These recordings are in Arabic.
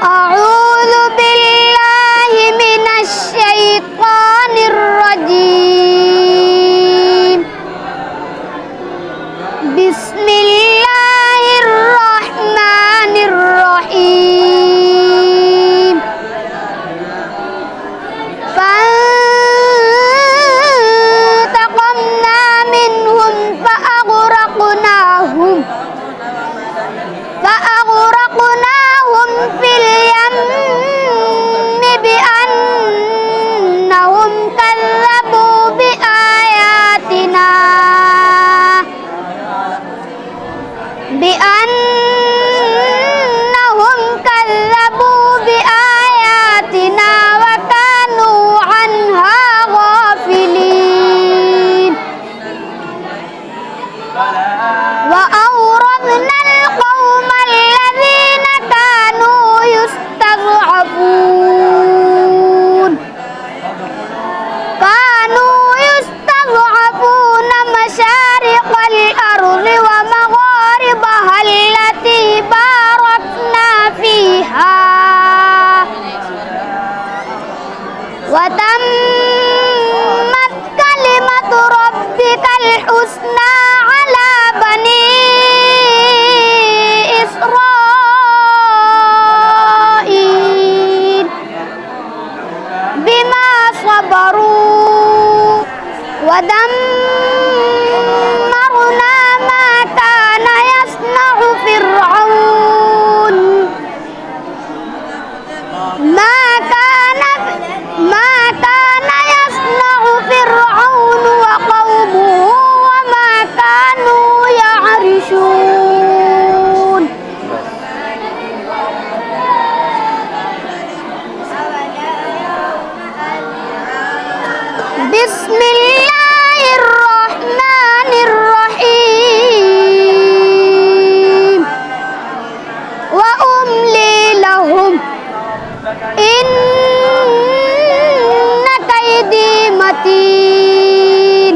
أعوذ بالله من الشيطان الرجيم. بسم الله الرحمن الرحيم. فانتقمنا منهم فأغرقناهم في اليم بأنهم كذبوا بآياتنا وكانوا عنها غافلين. وأورثنا القوم الذين كانوا يستضعفون مشارق الأرض ومغاربها التي باركنا فيها، وتمت كلمة ربك الحسنى على بني إسرائيل بما صبروا، ودمرنا ما كان يصنع فرعون وقومه وما كانوا يعرشون. بسم الله الرحمن الرحيم. وأملي لهم إن كيدي متين.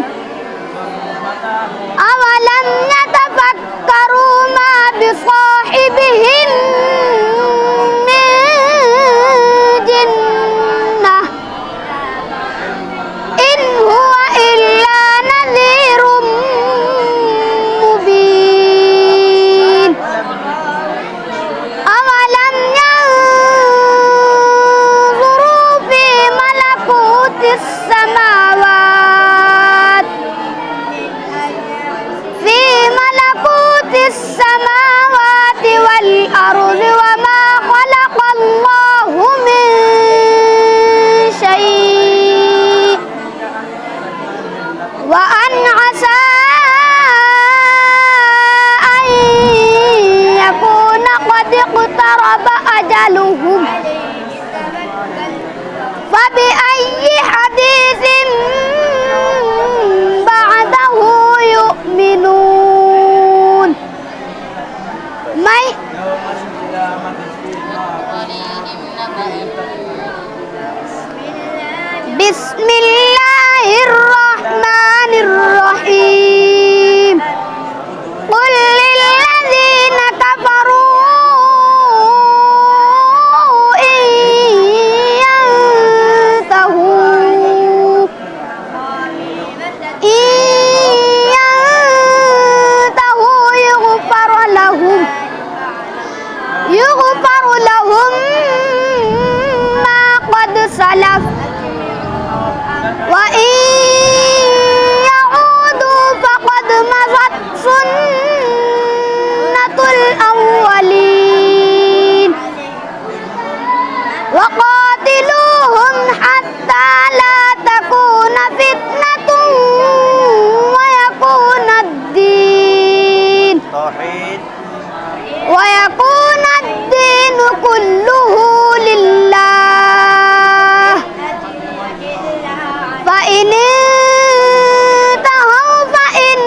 أولم يتفكروا ما بصاحبهم من جنة إن هو إلا نذير مبين. أولم ينظروا في ملكوت السماوات والأرض وما خلق الله من شيء، وأن عسى أن يكون قد اقترب أجلهم، فبأي حديث بعده يؤمنون. بسم الله الرحمن الرحيم. قل للذين كفروا إن ينتهوا يغفر لهم ما قد سلف، وإن يعودوا فقد مضت سنة الأولين. وقاتلوهم حتى لا تكون فتنة ويكون الدين كله لله. فإن انتهوا فإن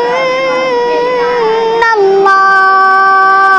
الله